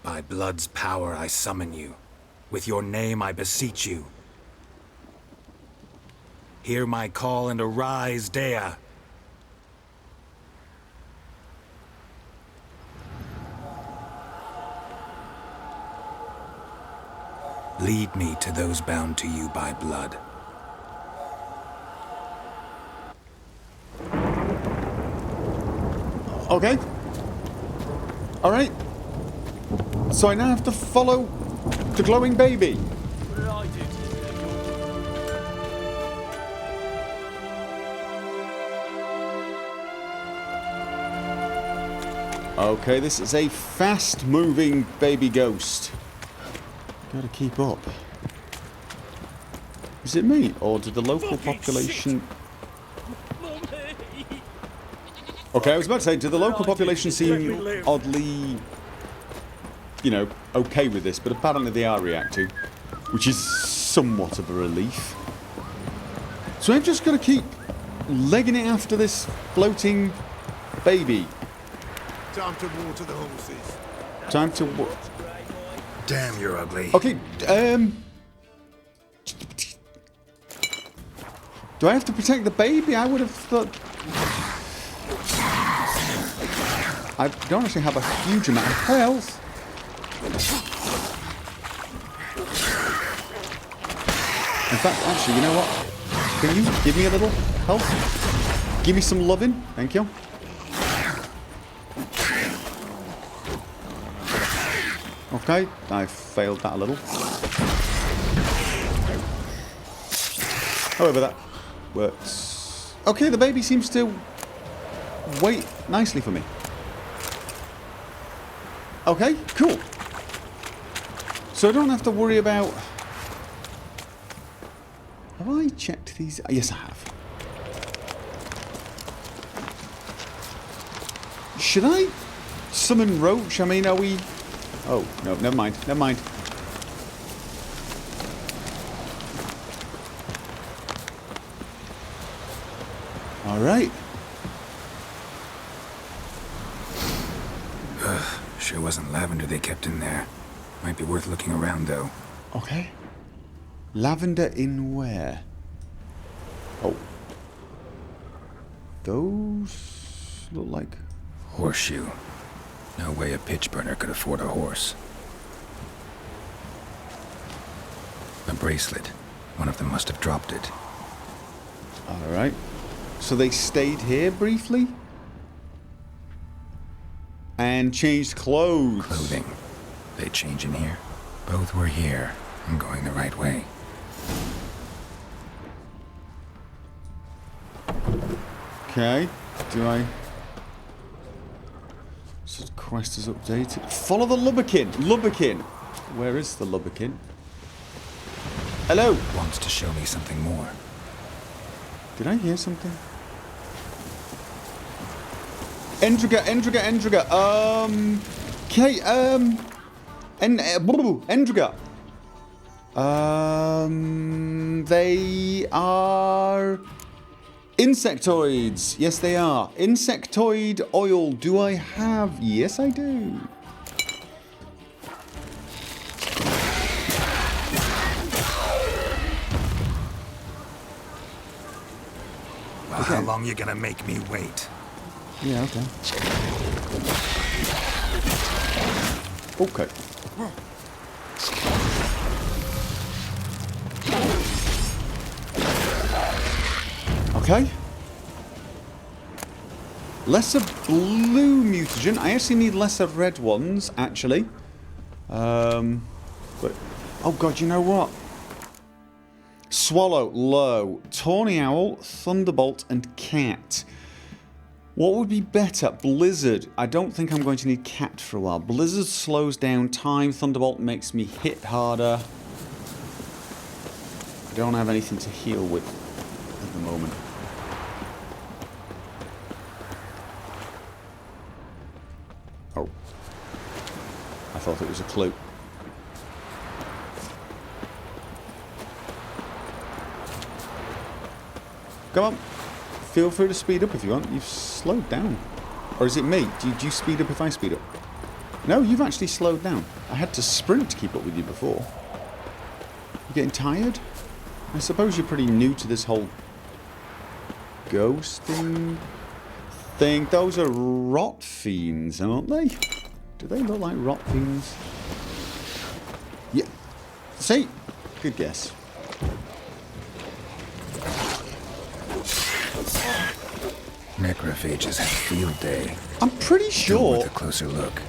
By blood's power I summon you. With your name I beseech you. Hear my call and arise, Dea. Lead me to those bound to you by blood. Okay. Alright. So I now have to follow the glowing baby. What did I do? Okay, this is a fast-moving baby ghost. Gotta keep up. Is it me, or did the local population... Okay, I was about to say, did the local population seem oddly, you know, okay with this, but apparently they are reacting, which is somewhat of a relief. So I've just got to keep legging it after this floating baby. Time to water the horses. Time to... Damn, you're ugly. Okay, do I have to protect the baby? I would have thought... I don't actually have a huge amount of health. In fact, actually, you know what? Can you give me a little health? Give me some loving. Thank you. Okay, I failed that a little. However, that works. Okay, the baby seems to wait nicely for me. Okay, cool. So I don't have to worry about... Have I checked these? Yes, I have. Should I summon Roach? I mean, are we... Oh, no, never mind, never mind. Alright. Sure wasn't lavender they kept in there. Might be worth looking around, though. Okay. Lavender in where? Oh. Those look like... Horseshoe. No way a pitch burner could afford a horse. A bracelet. One of them must have dropped it. Alright. So they stayed here briefly? And changed clothes. Clothing. They change in here? Both were here. I'm going the right way. Okay. Do I... So the quest is updated. Follow the Lubberkin. Lubberkin. Where is the Lubberkin? Hello. Wants to show me something more. Did I hear something? Endriga, Endriga, Endriga. Okay, Endriga. They are insectoids. Yes, they are. Insectoid oil. Do I have? Yes, I do. Well, how long you gonna make me wait? Yeah, okay. Okay. Okay. Lesser blue mutagen. I actually need lesser red ones, actually. But oh god, you know what? Swallow, low, tawny owl, thunderbolt, and cat. What would be better? Blizzard. I don't think I'm going to need cat for a while. Blizzard slows down time. Thunderbolt makes me hit harder. I don't have anything to heal with at the moment. Oh. I thought it was a clue. Come on. Feel free to speed up if you want. You've slowed down. Or is it me? Do you speed up if I speed up? No, you've actually slowed down. I had to sprint to keep up with you before. You getting tired? I suppose you're pretty new to this whole ghosting thing. Those are rot fiends, aren't they? Do they look like rot fiends? Yeah. See? Good guess. Necrophages have field day. I'm pretty Still sure worth a closer look.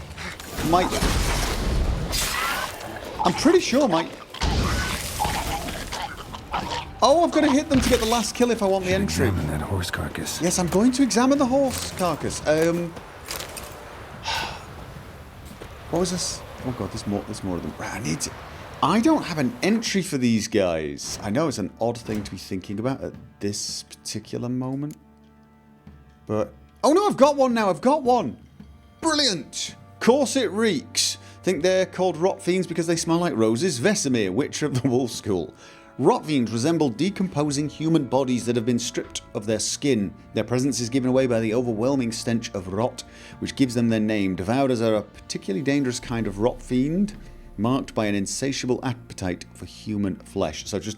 I'm pretty sure Oh, I've got to hit them to get the last kill if I want the entry. Examine that horse carcass. Yes, I'm going to examine the horse carcass. What was this? Oh god, there's more of them. Right, I don't have an entry for these guys. I know it's an odd thing to be thinking about at this particular moment. But... oh no, I've got one now. I've got one. Brilliant. Corset reeks. Think they're called rot fiends because they smell like roses? Vesemir, Witcher of the Wolf School. Rot fiends resemble decomposing human bodies that have been stripped of their skin. Their presence is given away by the overwhelming stench of rot, which gives them their name. Devourers are a particularly dangerous kind of rot fiend, marked by an insatiable appetite for human flesh. So just...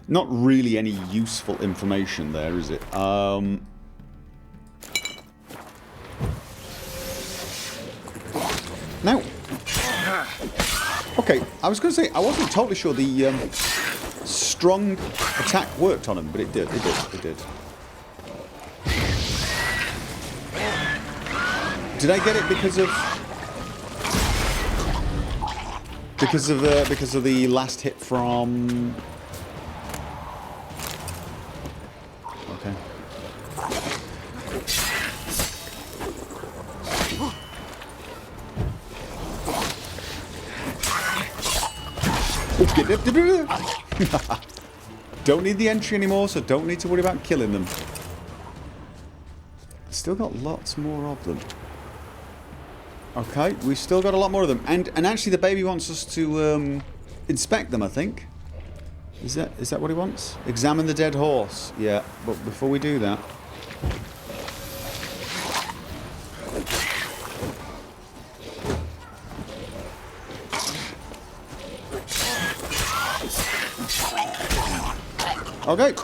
not really any useful information there, is it? Now... okay, I was going to say, I wasn't totally sure the strong attack worked on him, but it did, it did. Did I get it because of the last hit from... okay. Don't need the entry anymore, so don't need to worry about killing them. Still got lots more of them. Okay, we've still got a lot more of them. And actually the baby wants us to inspect them, I think. Is that what he wants? Examine the dead horse. Yeah, but before we do that... okay.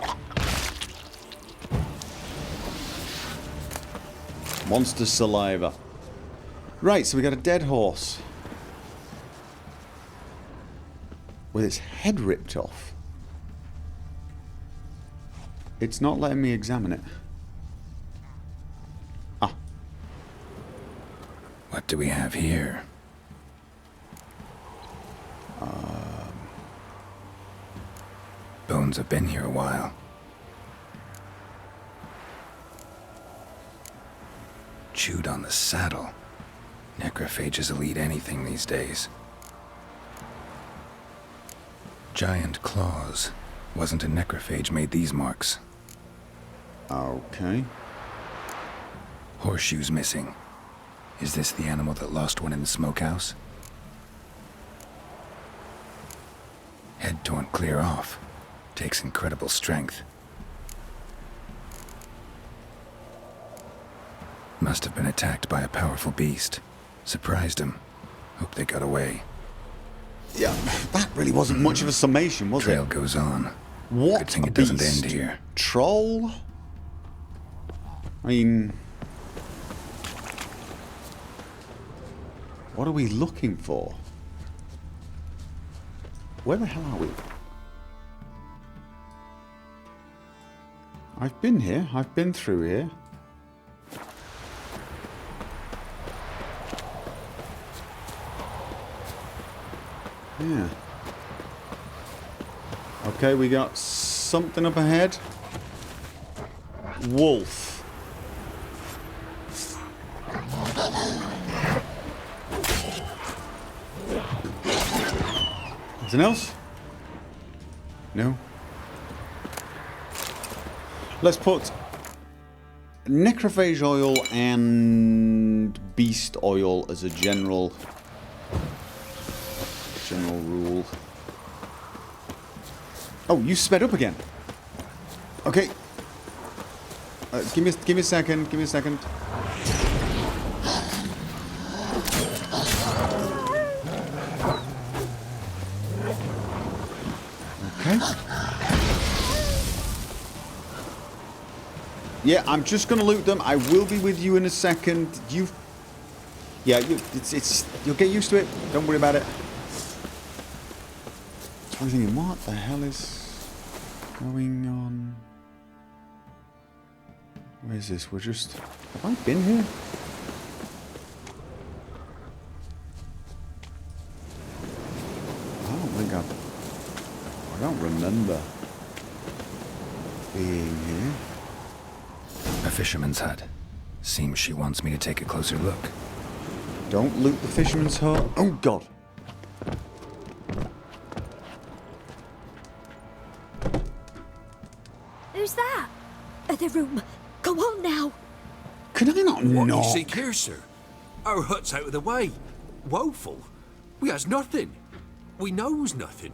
Monster saliva. Right, so we got a dead horse. With its head ripped off. It's not letting me examine it. Ah. What do we have here? Bones have been here a while. Chewed on the saddle. Necrophages will eat anything these days. Giant claws. Wasn't a necrophage made these marks. Okay. Horseshoes missing. Is this the animal that lost one in the smokehouse? Head torn clear off. Takes incredible strength. Must have been attacked by a powerful beast. Surprised him. Hope they got away. Yeah, that really wasn't much of a summation, was Trail it? goes on. What Good thing a it doesn't beast. end here. Troll? I mean... what are we looking for? Where the hell are we? I've been here. I've been through here. Yeah. Okay, we got something up ahead. Wolf. Anything else? No. Let's put necrophage oil and beast oil as a general rule. Oh, you sped up again. Okay. Give me a second. Give me a second. Yeah, I'm just going to loot them. I will be with you in a second. Yeah, you'll get used to it. Don't worry about it. I'm thinking, what the hell is going on? Where is this? Have I been here? I don't remember being here. A fisherman's hut. Seems she wants me to take a closer look. Don't loot the fisherman's hut. Oh, God. Who's that? The room. Go on now. Could I not What knock? you seek here, sir? Our hut's out of the way. Woeful. We has nothing. We knows nothing.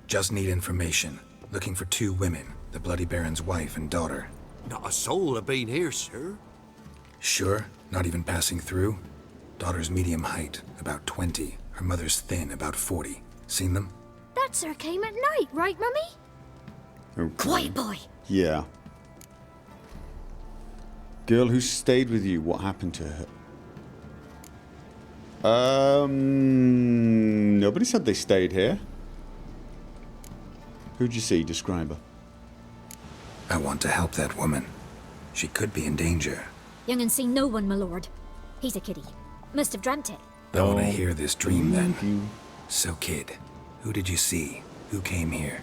Just need information. Looking for 2 women, the Bloody Baron's wife and daughter. Not a soul have been here, sir. Sure? Not even passing through? Daughter's medium height, about 20. Her mother's thin, about 40. Seen them? That sir came at night, right, Mummy? Okay. Quiet boy. Yeah. Girl who stayed with you, what happened to her? Nobody said they stayed here. Who'd you see? Describe her. I want to help that woman. She could be in danger. Young and seen no one, my lord. He's a kiddie. Must have dreamt it. I want to hear this dream then. You. So kid, who did you see? Who came here?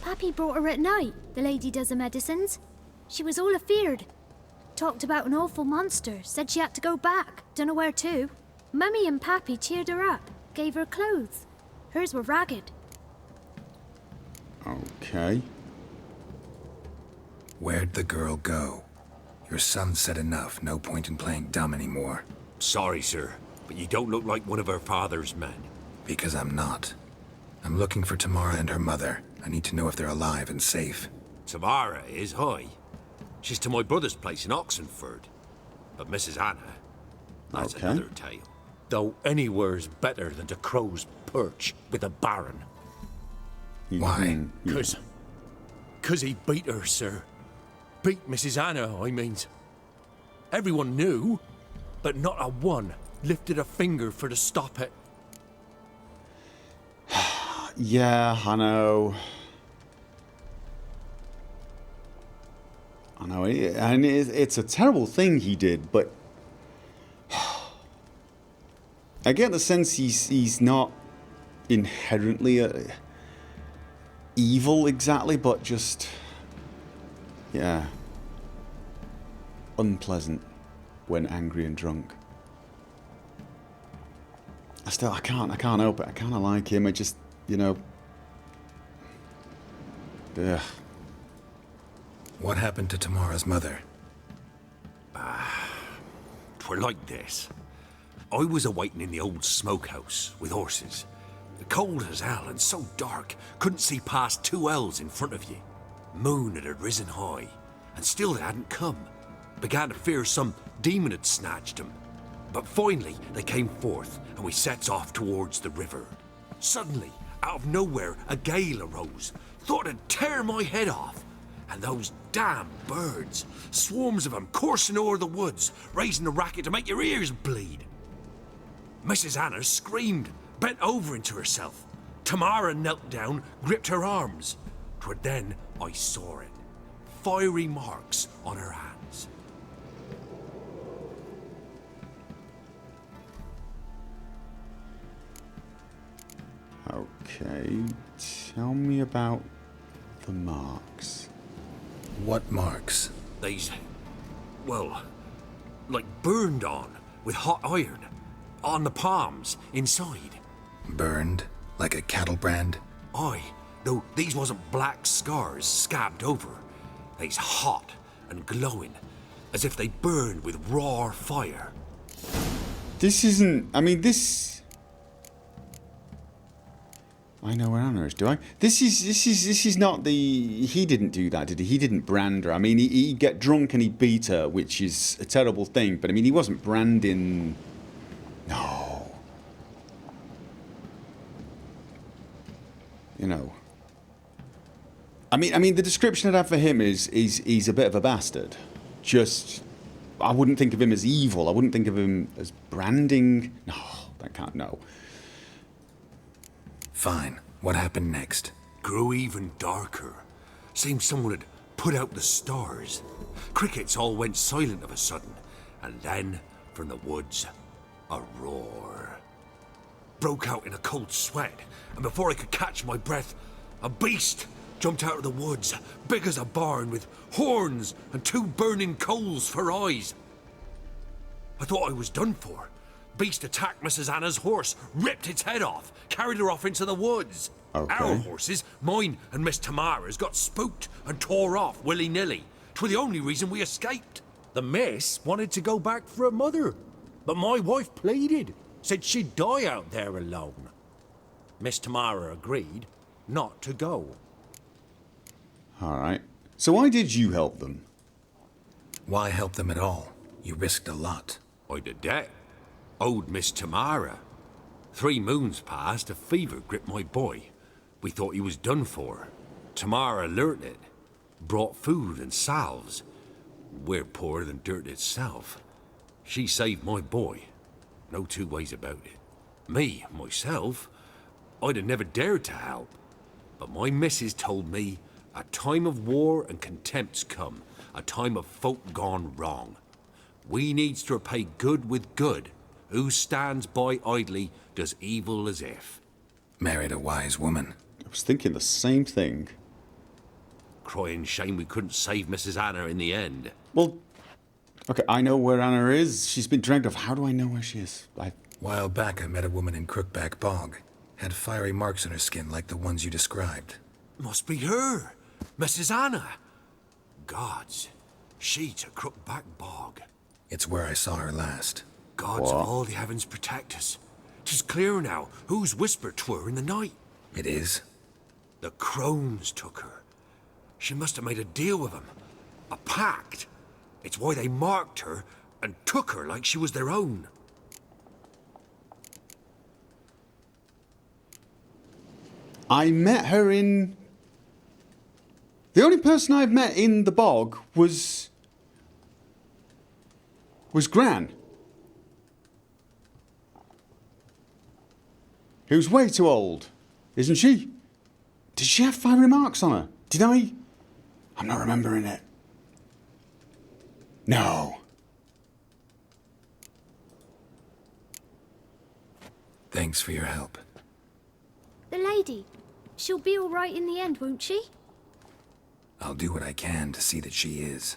Pappy brought her at night. The lady does the medicines. She was all afeared. Talked about an awful monster. Said she had to go back. Dunno where to. Mummy and Pappy cheered her up. Gave her clothes. Hers were ragged. Okay. Where'd the girl go? Your son said enough. No point in playing dumb anymore. Sorry, sir, but you don't look like one of our father's men. Because I'm not. I'm looking for Tamara and her mother. I need to know if they're alive and safe. Tamara is high. She's to my brother's place in Oxenford. But Mrs. Anna, that's Okay. another tale. Though anywhere's better than to Crow's Perch with a baron. Why? Cause he beat her, sir. Beat Mrs. Anna, I mean. Everyone knew, but not a one lifted a finger for to stop it. Yeah, I know. I know, and it's a terrible thing he did, but I get the sense he's not inherently evil exactly, but just, yeah, unpleasant when angry and drunk. I can't help it. I kind of like him. I just, you know, ugh. What happened to Tamara's mother? Twere like this. I was awaiting in the old smokehouse with horses. Cold as hell and so dark, couldn't see past 2 ells in front of you. Moon had risen high, and still it hadn't come. Began to fear some demon had snatched him. But finally they came forth, and we sets off towards the river. Suddenly, out of nowhere, a gale arose. Thought it'd tear my head off. And those damn birds, swarms of them coursing o'er the woods, raising a racket to make your ears bleed. Mrs. Anna screamed, bent over into herself. Tamara knelt down, gripped her arms. 'Twere then I saw it. Fiery marks on her hands. Okay, tell me about the marks. What marks? They's, well, like burned on with hot iron. On the palms, inside. Burned? Like a cattle brand? Aye, though these wasn't black scars scabbed over. They's hot and glowing, as if they burned with raw fire. This isn't. I mean, this. I know where Anna is. Do I? This is not the. He didn't do that, did he? He didn't brand her. I mean, he'd get drunk and he'd beat her, which is a terrible thing. But I mean, he wasn't branding. No. You know. I mean, the description I'd have for him is he's a bit of a bastard. Just, I wouldn't think of him as evil. I wouldn't think of him as branding. No, that can't, no. Fine. What happened next? Grew even darker. Seemed someone had put out the stars. Crickets all went silent of a sudden, and then, from the woods, a roar. Broke out in a cold sweat, and before I could catch my breath, a beast jumped out of the woods, big as a barn, with horns and 2 burning coals for eyes. I thought I was done for. Beast attacked Mrs. Anna's horse, ripped its head off, carried her off into the woods. Okay. Our horses, mine and Miss Tamara's, got spooked and tore off willy-nilly. 'Twere the only reason we escaped. The miss wanted to go back for her mother, but my wife pleaded, said she'd die out there alone. Miss Tamara agreed not to go. Alright. So why did you help them? Why help them at all? You risked a lot. I'd a debt. Owed Miss Tamara. 3 moons passed, a fever gripped my boy. We thought he was done for. Tamara learnt it. Brought food and salves. We're poorer than dirt itself. She saved my boy. No 2 ways about it. Me, myself, I'd have never dared to help. But my missus told me a time of war and contempt's come. A time of folk gone wrong. We needs to repay good with good. Who stands by idly does evil as if. Married a wise woman. I was thinking the same thing. Crying shame we couldn't save Mrs. Anna in the end. Well, okay, I know where Anna is. She's been dragged off. How do I know where she is? While back, I met a woman in Crookback Bog. Had fiery marks on her skin like the ones you described. Must be her, Mrs. Anna. Gods, she to Crookback Bog. It's where I saw her last. Gods of all the heavens protect us. 'Tis clear now whose whisper 'twere in the night. It is? The crones took her. She must have made a deal with them. A pact. It's why they marked her and took her like she was their own. I met her in... The only person I've met in the bog was Gran. Who's way too old, isn't she? Did she have fiery marks on her? Did I? I'm not remembering it. No. Thanks for your help. The lady. She'll be all right in the end, won't she? I'll do what I can to see that she is.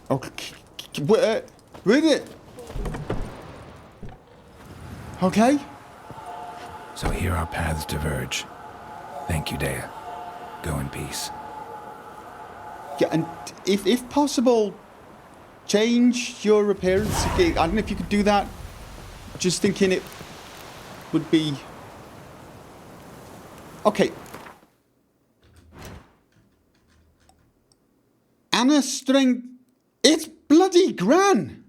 Okay. Wait it. Okay. So here our paths diverge. Thank you, Dea. Go in peace. Yeah, and if possible, change your appearance. I don't know if you could do that. Just thinking it would be... Okay. Anna String... It's bloody Gran!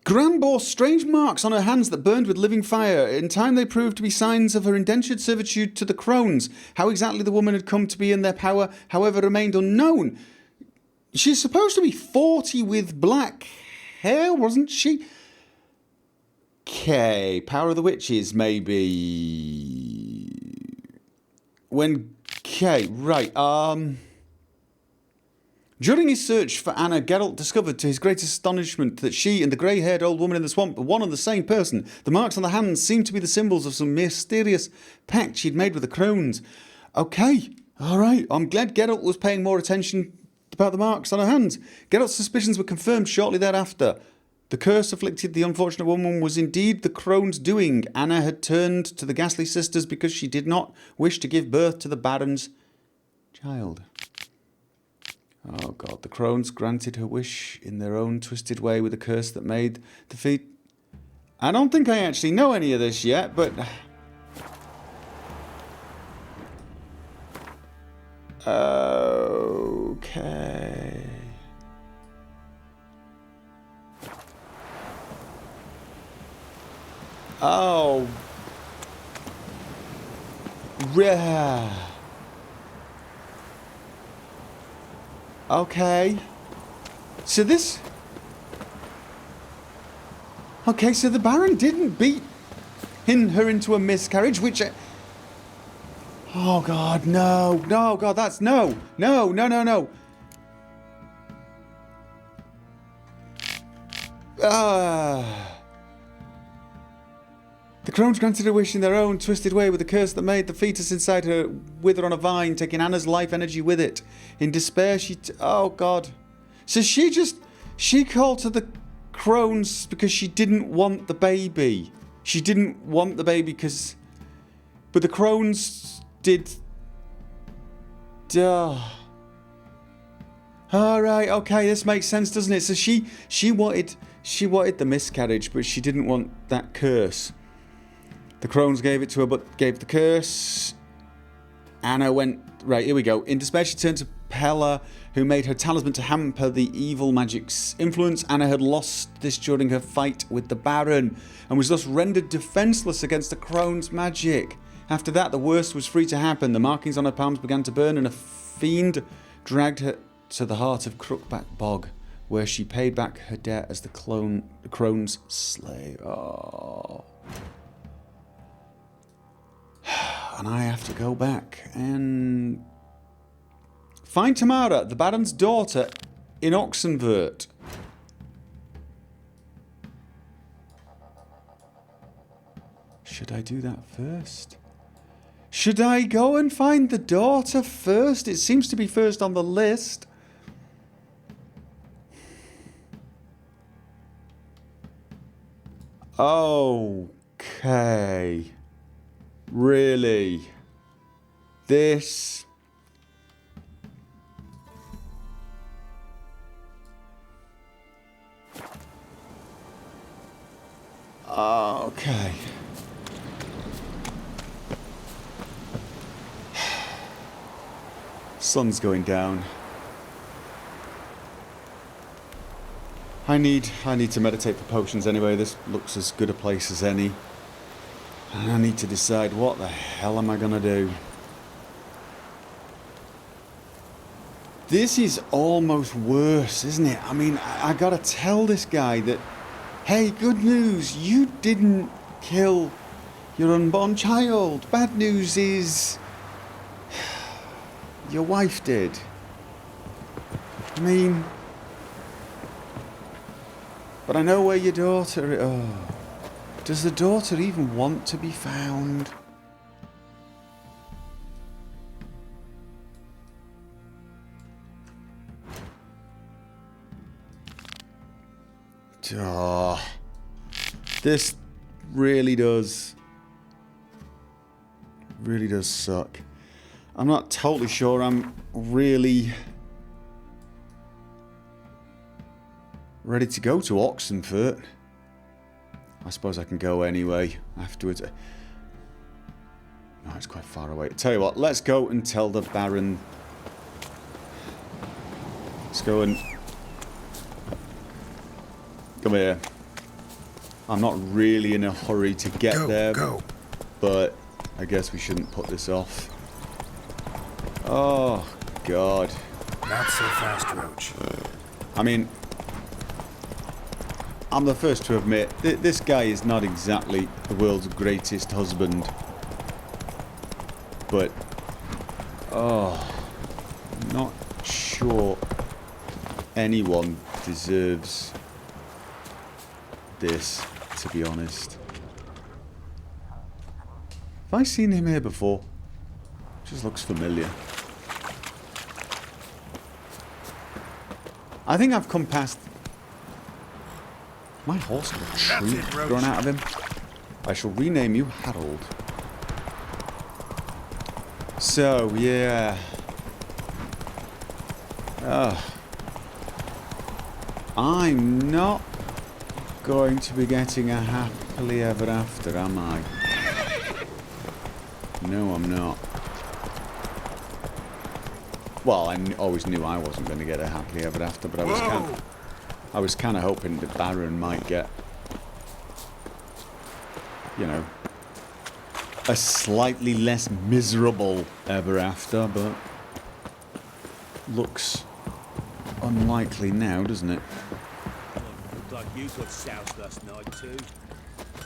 Gran bore strange marks on her hands that burned with living fire. In time they proved to be signs of her indentured servitude to the crones. How exactly the woman had come to be in their power, however, remained unknown. She's supposed to be 40 with black hair, wasn't she? Okay, Power of the Witches, maybe... Okay, right, During his search for Anna, Geralt discovered to his great astonishment that she and the grey-haired old woman in the swamp were one and the same person. The marks on the hands seemed to be the symbols of some mysterious pact she'd made with the crones. Okay, alright, I'm glad Geralt was paying more attention about the marks on her hands. Geralt's suspicions were confirmed shortly thereafter. The curse afflicted the unfortunate woman was indeed the crone's doing. Anna had turned to the ghastly sisters because she did not wish to give birth to the Baron's child. Oh God, the crones granted her wish in their own twisted way with a curse that made the feat... I don't think I actually know any of this yet, but... Okay... Oh. Okay. So this... Okay, so the Baron didn't beat her into a miscarriage, which... Oh, God, no. No, God, that's... No. No, no, no, no. The crones granted her wish in their own twisted way with a curse that made the fetus inside her wither on a vine, taking Anna's life energy with it. In despair, oh, God. So she called to the crones because she didn't want the baby. She didn't want the baby because... But the crones did... Alright, okay, this makes sense, doesn't it? So she wanted the miscarriage, but she didn't want that curse. The crones gave it to her, but gave the curse. Anna went... Right, here we go. In despair, she turned to Pella, who made her talisman to hamper the evil magic's influence. Anna had lost this during her fight with the Baron, and was thus rendered defenseless against the crone's magic. After that, the worst was free to happen. The markings on her palms began to burn, and a fiend dragged her to the heart of Crookback Bog, where she paid back her debt as the crone's slave. Oh. And I have to go back and find Tamara, the Baron's daughter, in Oxenvert. Should I do that first? Should I go and find the daughter first? It seems to be first on the list. Okay. Really? This... Okay. Sun's going down. I need to meditate for potions anyway. This looks as good a place as any. And I need to decide what the hell am I gonna do. This is almost worse, isn't it? I mean, I gotta tell this guy that, hey, good news, you didn't kill your unborn child. Bad news is... your wife did. I mean... But I know where your daughter is. Oh. Does the daughter even want to be found? Oh. This really does suck. I'm not totally sure I'm really ready to go to Oxenfurt. I suppose I can go anyway afterwards. No, it's quite far away. Tell you what, let's go and tell the Baron. Let's go and... Come here. I'm not really in a hurry to get there. Go. But I guess we shouldn't put this off. Oh, God. Not so fast, Roach. I mean... I'm the first to admit, this guy is not exactly the world's greatest husband. But, oh, not sure anyone deserves this, to be honest. Have I seen him here before? Just looks familiar. I think I've come past... My horse got a tree grown out of him. I shall rename you Harold. So, yeah. I'm not going to be getting a happily ever after, am I? No, I'm not. Well, I always knew I wasn't going to get a happily ever after, but I was kind of hoping the Baron might get you know, a slightly less miserable ever after, but looks unlikely now, doesn't it? Looked like you got soused last night too.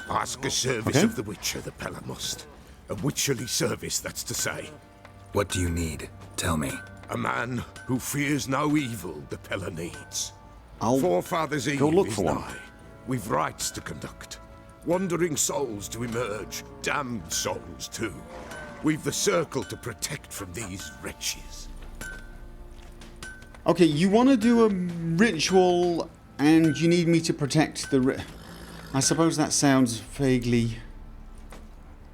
Ask a service of the Witcher, the Pella must. A witcherly service, that's to say. What do you need? Tell me. A man who fears no evil the Pella needs. I'll Forefather's Eve go look is for one. nigh. We've rites to conduct. Wandering souls to emerge. Damned souls, too. We've the circle to protect from these wretches. Okay, you want to do a ritual and you need me to protect the... I suppose that sounds vaguely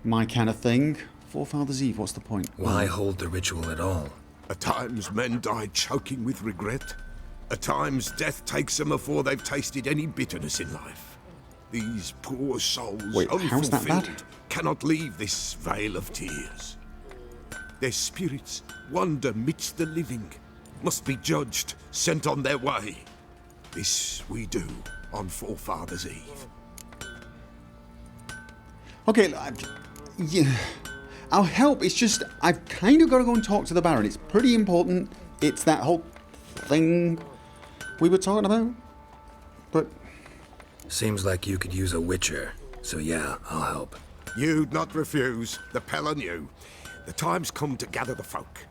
my kind of thing. Forefather's Eve, what's the point? Why hold the ritual at all? At times men die choking with regret. At times death takes them before they've tasted any bitterness in life. These poor souls, Wait, how's that bad? unfulfilled, cannot leave this vale of tears. Their spirits wander midst the living, must be judged, sent on their way. This we do on Forefather's Eve. Okay, yeah, I'll help. It's just, I've kind of got to go and talk to the Baron. It's pretty important. It's that whole thing we were talking about. But... Seems like you could use a witcher, so yeah, I'll help. You'd not refuse, the Pella knew. The time's come to gather the folk.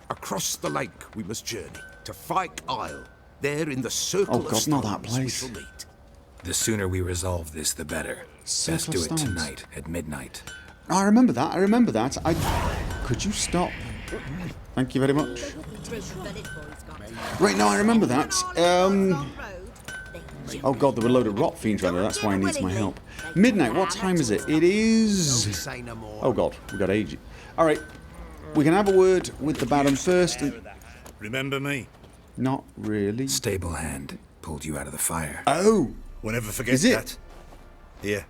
Across the lake we must journey, to Fyke Isle. There in the circle Oh God, not that stones place. we shall meet. The sooner we resolve this, the better. Circle Best do it stones. tonight, at midnight. I remember that, Could you stop? Thank you very much. Right, now I remember that. Oh God, there were a load of rot fiends around there, that's why he needs my help. Midnight, what time is it? It is... Oh God, we've got ages. Alright, we can have a word with the Baron first. And... Remember me? Not really. Stable hand pulled you out of the fire. Oh! Won't ever forget Is it? that. Here,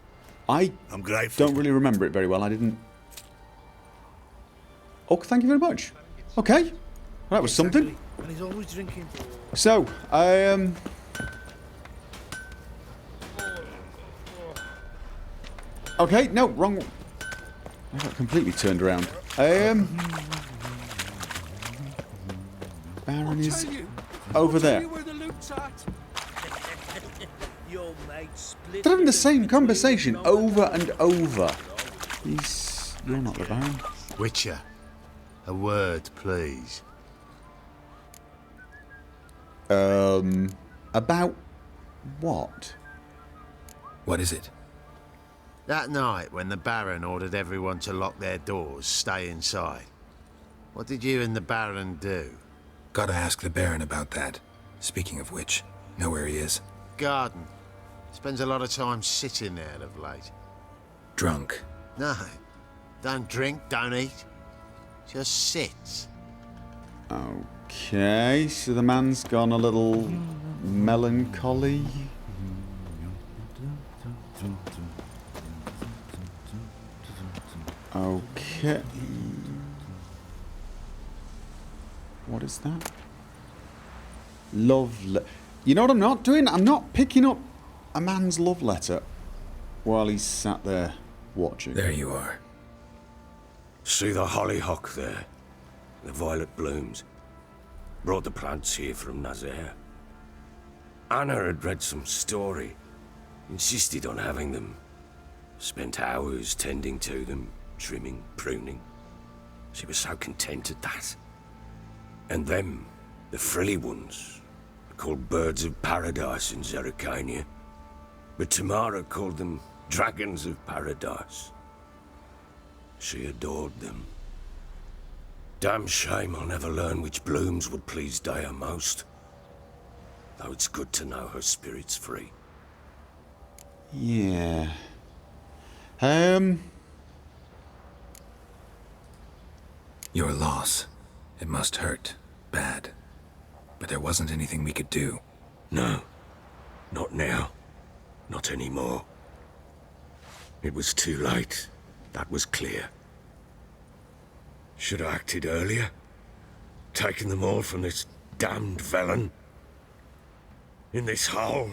I I'm grateful. don't really remember it very well, I didn't... Oh, thank you very much. Okay, that was something. And he's always drinking. So, okay, no, wrong. I got completely turned around. Baron is over there. Your mate split. They're having the same conversation over and over. You're not the Baron. Witcher, a word, please. About what? What is it? That night when the Baron ordered everyone to lock their doors, stay inside. What did you and the Baron do? Gotta ask the Baron about that. Speaking of which, know where he is? Garden. Spends a lot of time sitting there of late. Drunk. No, don't drink, don't eat. Just sits. Okay, so the man's gone a little melancholy. Okay. What is that? Love You know what I'm not doing? I'm not picking up a man's love letter while he's sat there watching. There you are. See the hollyhock there? The violet blooms. Brought the plants here from Nazaire. Anna had read some story. Insisted on having them. Spent hours tending to them, trimming, pruning. She was so content at that. And them, the frilly ones, are called birds of paradise in Zerrikania. But Tamara called them dragons of paradise. She adored them. Damn shame I'll never learn which blooms would please Dea most. Though it's good to know her spirit's free. Yeah. Your loss. It must hurt. Bad. But there wasn't anything we could do. No. Not now. Not anymore. It was too late. That was clear. Should have acted earlier. Taken them all from this damned Velen. In this hole.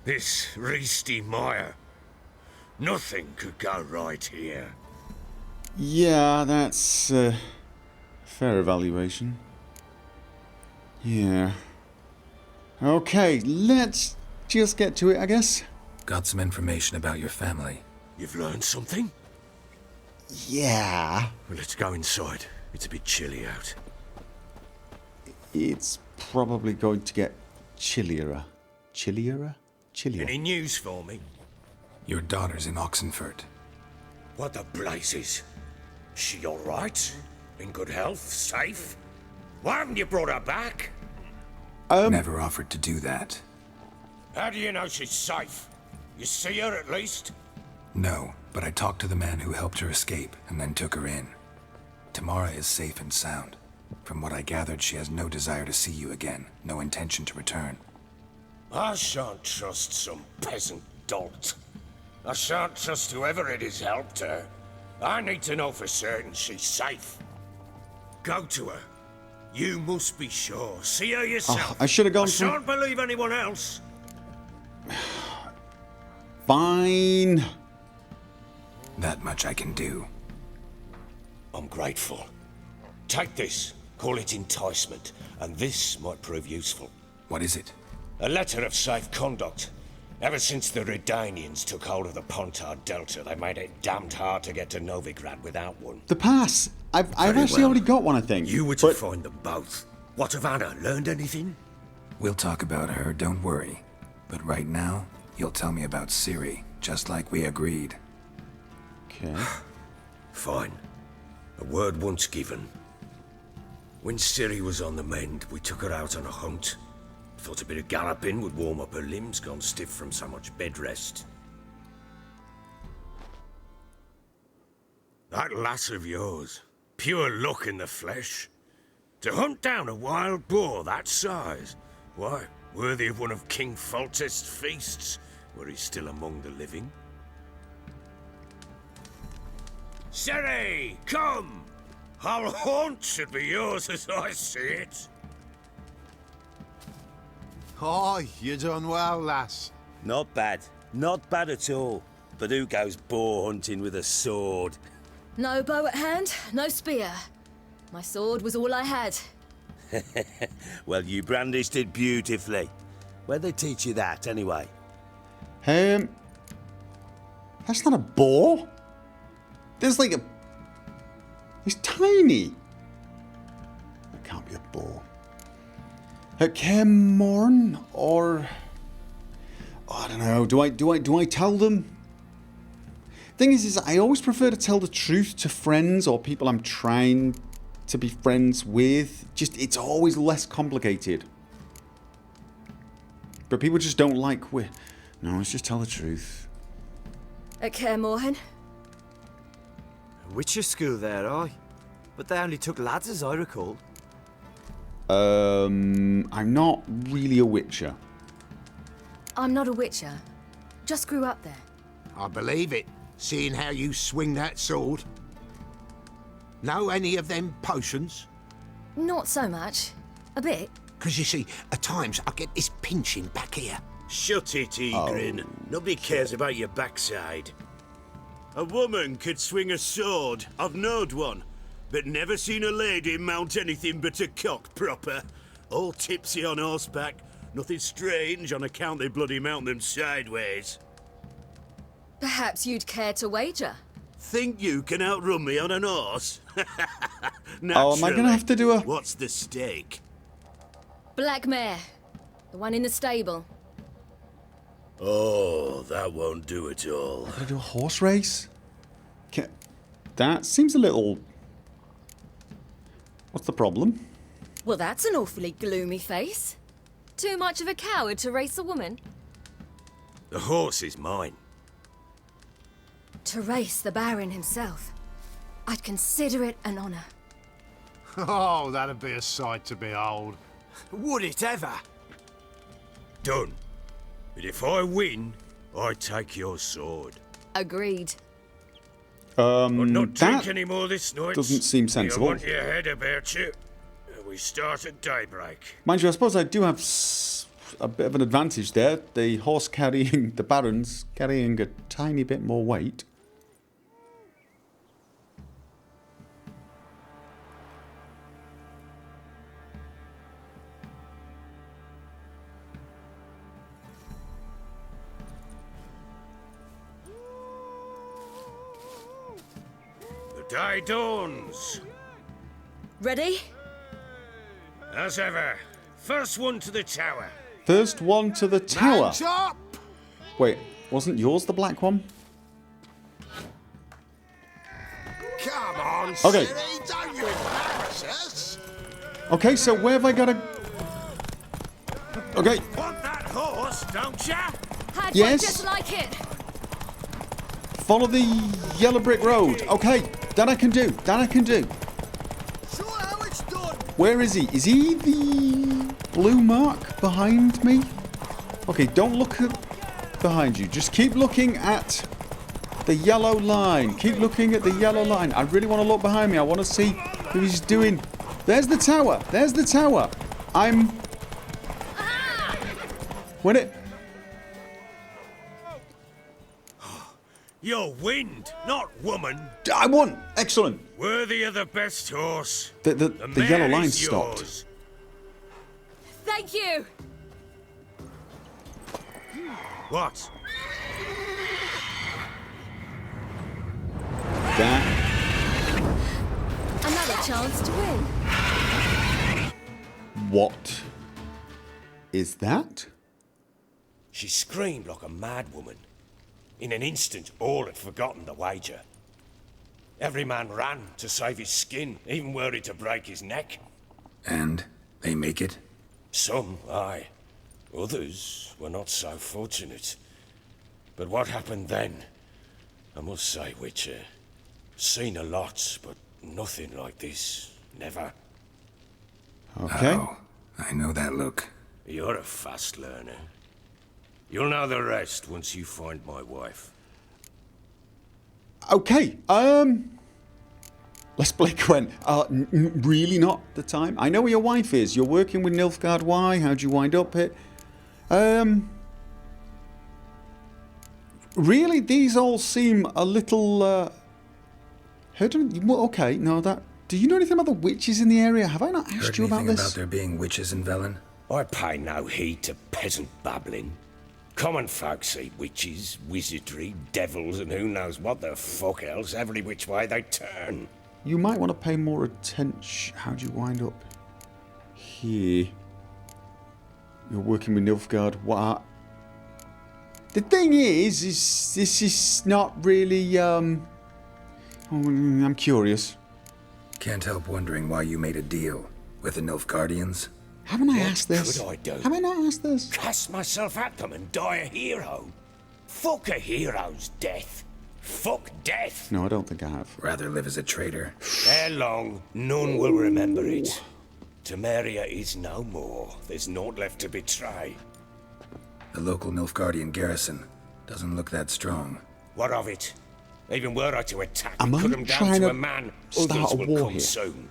This reesty mire. Nothing could go right here. Yeah, that's a fair evaluation. Yeah. Okay, let's just get to it, I guess. Got some information about your family. You've learned something? Yeah. Well, let's go inside. It's a bit chilly out. It's probably going to get chillier. Chillier? Any news for me? Your daughter's in Oxenford. What the blazes? She all right? In good health? Safe? Why haven't you brought her back? Never offered to do that. How do you know she's safe? You see her at least? No, but I talked to the man who helped her escape and then took her in. Tamara is safe and sound. From what I gathered, she has no desire to see you again, no intention to return. I shan't trust some peasant dolt. I shan't trust whoever it is helped her. I need to know for certain she's safe. Go to her. You must be sure. See her yourself. I should have gone I shan't believe anyone else. Fine. That much I can do. I'm grateful. Take this. Call it enticement. And this might prove useful. What is it? A letter of safe conduct. Ever since the Redanians took hold of the Pontar Delta, they made it damned hard to get to Novigrad without one. The pass. I've actually already got one, I think. You were to find them both. What of Anna? Learned anything? We'll talk about her, don't worry. But right now, you'll tell me about Ciri, just like we agreed. Okay. Fine. A word once given. When Ciri was on the mend, we took her out on a hunt. Thought a bit of galloping would warm up her limbs, gone stiff from so much bed rest. That lass of yours, pure luck in the flesh. To hunt down a wild boar that size, why, worthy of one of King Foltest's feasts, were he still among the living. Ciri, come! Our haunt should be yours as I see it. Oh, you done well, lass. Not bad. Not bad at all. But who goes boar hunting with a sword? No bow at hand, no spear. My sword was all I had. Well, you brandished it beautifully. Where'd they teach you that, anyway? That's not a boar. There's like a... He's tiny. That can't be a boar. A Cairn or... Oh, I don't know. Do I tell them? Thing is I always prefer to tell the truth to friends or people I'm trying to be friends with. Just, it's always less complicated. But people just don't like... No, let's just tell the truth. At Cairn. Witcher school there, aye. But they only took lads, as I recall. I'm not really a witcher. I'm not a witcher. Just grew up there. I believe it, seeing how you swing that sword. Know any of them potions? Not so much. A bit. Because you see, at times I get this pinching back here. Shut it, Egrin. Nobody cares about your backside. A woman could swing a sword. I've knowed one. But never seen a lady mount anything but a cock proper. All tipsy on horseback. Nothing strange on account they bloody mount them sideways. Perhaps you'd care to wager? Think you can outrun me on an horse? Oh, am I going to have to do a... What's the stake? Black mare. The one in the stable. Oh, that won't do it all. Can I do a horse race? That seems a little... What's the problem? Well, that's an awfully gloomy face. Too much of a coward to race a woman? The horse is mine. To race the Baron himself. I'd consider it an honour. Oh, that'd be a sight to behold. Would it ever? Done. But if I win, I take your sword. Agreed. I'll not drink that any more this night. doesn't seem sensible. You want your head about you. We start at daybreak. Mind you, I suppose I do have a bit of an advantage there. The horse carrying the Baron's carrying a tiny bit more weight. The day dawns. Ready? As ever, first one to the tower. First one to the tower. Hands up! Wait, wasn't yours the black one? Come on, Okay. Ciri, don't you embarrass us. Okay, so where have I got to... Okay, Want that horse, don't ya? Had Yes. one just like it. follow the yellow brick road. Okay, that I can do. That I can do. Show how it's done. Where is he? Is he the blue mark behind me? Okay, don't look behind you. Just keep looking at the yellow line. Keep looking at the yellow line. I really want to look behind me. I want to see who he's doing. There's the tower. There's the tower. I'm... When it... You're wind, not woman. I won. Excellent. Worthy of the best horse. The mare yellow line is stopped. yours. Thank you. What? That... Another chance to win. What is that? She screamed like a mad woman. In an instant, all had forgotten the wager. Every man ran to save his skin, even worried to break his neck. And they make it? Some, aye. Others were not so fortunate. But what happened then? I must say, Witcher, seen a lot, but nothing like this. Never. Okay. Oh, I know that look. You're a fast learner. You'll know the rest once you find my wife. Okay. Let's play Gwen. Really not the time. I know where your wife is. You're working with Nilfgaard. Why? How'd you wind up here? Really, these all seem a little. Okay, no, that. Do you know anything about the witches in the area? Have I not asked Heard you about anything this? about there being witches in Velen? I pay no heed to peasant babbling. Common folk see witches, wizardry, devils, and who knows what the fuck else every which way they turn. You might want to pay more attention. How'd you wind up here? You're working with Nilfgaard. What? The thing is this is not really. I'm curious. Can't help wondering why you made a deal with the Nilfgaardians. Haven't I asked this? Could I do? Have I not asked this? Cast myself at them and die a hero. Fuck a hero's death. Fuck death. No, I don't think I have. Rather live as a traitor. Ere long, none will remember it. Temeria is no more. There's naught left to betray. The local Nilfgaardian garrison doesn't look that strong. What of it? Even were I to attack Am and cut I them down trying to to a man, start others a will war come here? soon.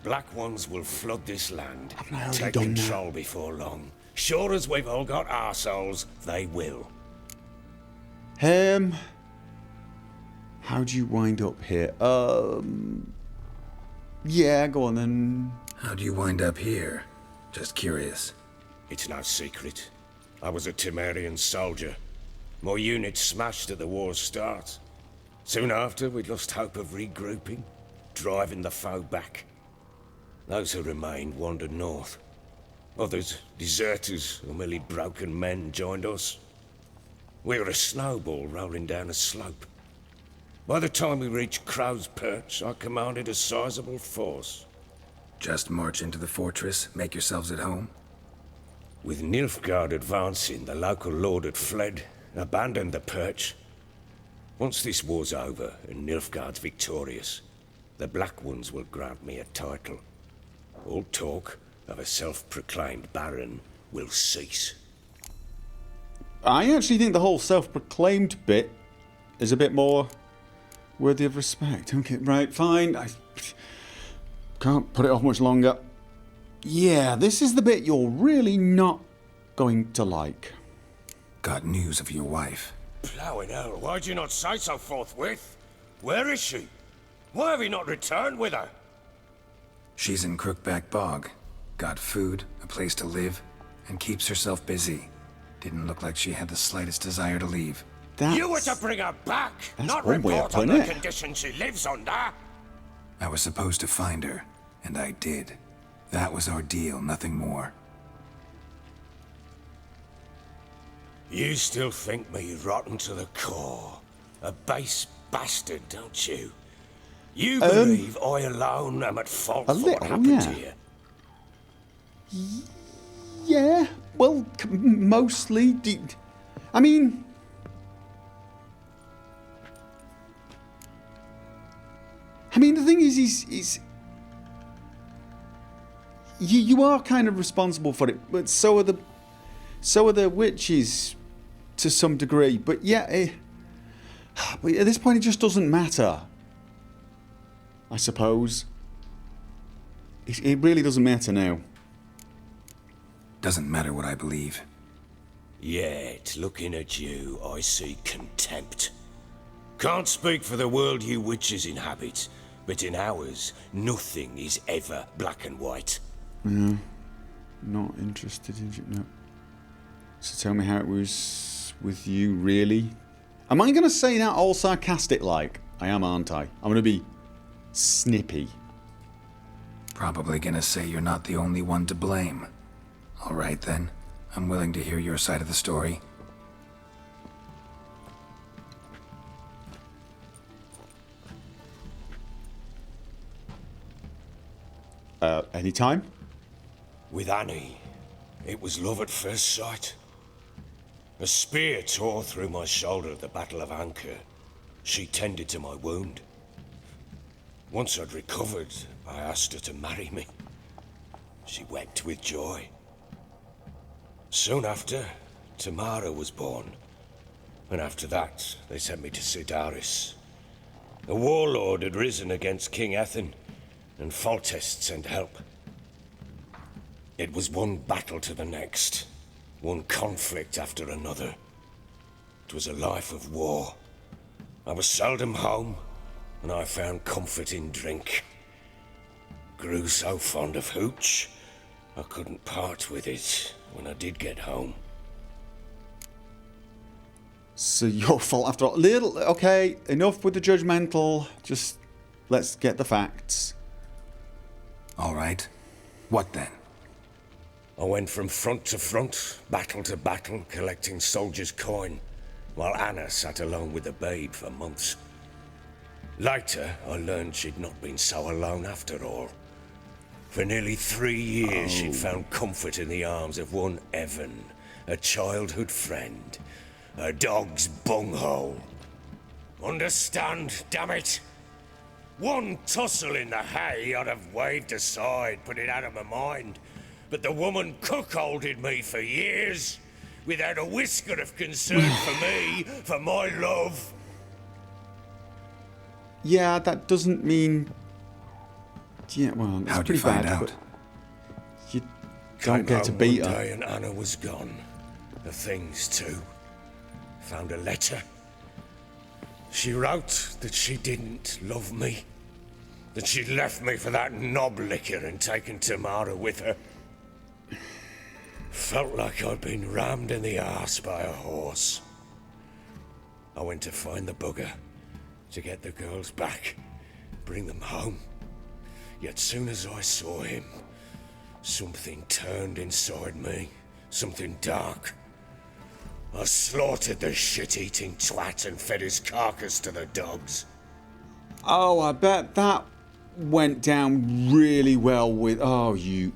Black ones will flood this land. Haven't I already Take done that? control before long. Sure as we've all got our souls, they will. How'd you wind up here? Yeah, go on then. How'd you wind up here? Just curious. It's no secret. I was a Temerian soldier. My unit smashed at the war's start. Soon after, we'd lost hope of regrouping, driving the foe back. Those who remained wandered north. Others, deserters or merely broken men, joined us. We were a snowball rolling down a slope. By the time we reached Crow's Perch, I commanded a sizable force. Just march into the fortress, make yourselves at home? With Nilfgaard advancing, the local lord had fled, abandoned the perch. Once this war's over and Nilfgaard's victorious, the Black Ones will grant me a title. All talk of a self-proclaimed Baron will cease. I actually think the whole self-proclaimed bit is a bit more worthy of respect. Okay, right, fine. I can't put it off much longer. Yeah, this is the bit you're really not going to like. Got news of your wife. Plowing hell, why'd you not say so forthwith? Where is she? Why have you not returned with her? She's in Crookback Bog. Got food, a place to live, and keeps herself busy. Didn't look like she had the slightest desire to leave. You were to bring her back, not one way of report on putting the it. conditions she lives under. I was supposed to find her, and I did. That was our deal, nothing more. You still think me rotten to the core. A base bastard, don't you? You believe I alone am at fault for what happened to you? Yeah, well, mostly. I mean... the thing is you are kind of responsible for it, but so are the witches to some degree. But yeah, but at this point it just doesn't matter. I suppose it really doesn't matter now. Doesn't matter what I believe. Yet, looking at you, I see contempt. Can't speak for the world you witches inhabit, but in ours, nothing is ever black and white. Yeah. Not interested in it, no. So tell me how it was with you, really? Am I going to say that all sarcastic like? I am, aren't I? I'm going to be snippy. Probably gonna say you're not the only one to blame. Alright then, I'm willing to hear your side of the story. Anytime? With Annie, it was love at first sight. A spear tore through my shoulder at the Battle of Anchor. She tended to my wound. Once I'd recovered, I asked her to marry me. She wept with joy. Soon after, Tamara was born. And after that, they sent me to Sidaris. A warlord had risen against King Ethan, and Foltest sent help. It was one battle to the next, one conflict after another. It was a life of war. I was seldom home, and I found comfort in drink. Grew so fond of hooch, I couldn't part with it when I did get home. So your fault after all. Okay, enough with the judgmental. Just let's get the facts. Alright. What then? I went from front to front, battle to battle, collecting soldiers' coin, while Anna sat alone with the babe for months. Later, I learned she'd not been so alone after all. For nearly 3 years, she'd found comfort in the arms of one Evan, a childhood friend. A dog's bunghole. Understand, damn it? One tussle in the hay I'd have waved aside, put it out of my mind. But the woman cuckolded me for years, without a whisker of concern for me, for my love. Yeah, that doesn't mean... Yeah, well, it's How'd you pretty find bad, out? but you don't get to Came home beat one her. day and Anna was gone. The things too. Found a letter. She wrote that she didn't love me. That she'd left me for that knob licker and taken Tamara with her. Felt like I'd been rammed in the arse by a horse. I went to find the bugger, to get the girls back, bring them home. Yet soon as I saw him, something turned inside me, something dark. I slaughtered the shit-eating twat and fed his carcass to the dogs. Oh, I bet that went down really well with... Oh, you...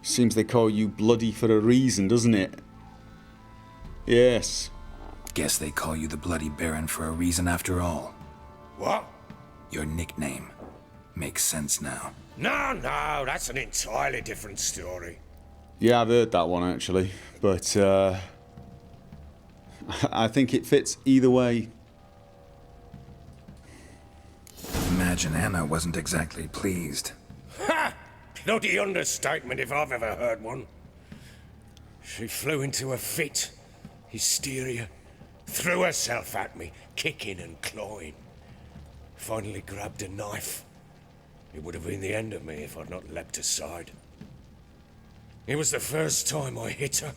Seems they call you Bloody for a reason, doesn't it? Yes. Guess they call you the Bloody Baron for a reason after all. What? Your nickname. Makes sense now. No, that's an entirely different story. Yeah, I've heard that one actually, but I think it fits either way. Imagine Anna wasn't exactly pleased. Ha! bloody understatement if I've ever heard one. She flew into a fit, hysteria, threw herself at me, kicking and clawing. Finally grabbed a knife. It would have been the end of me if I'd not leapt aside. It was the first time I hit her.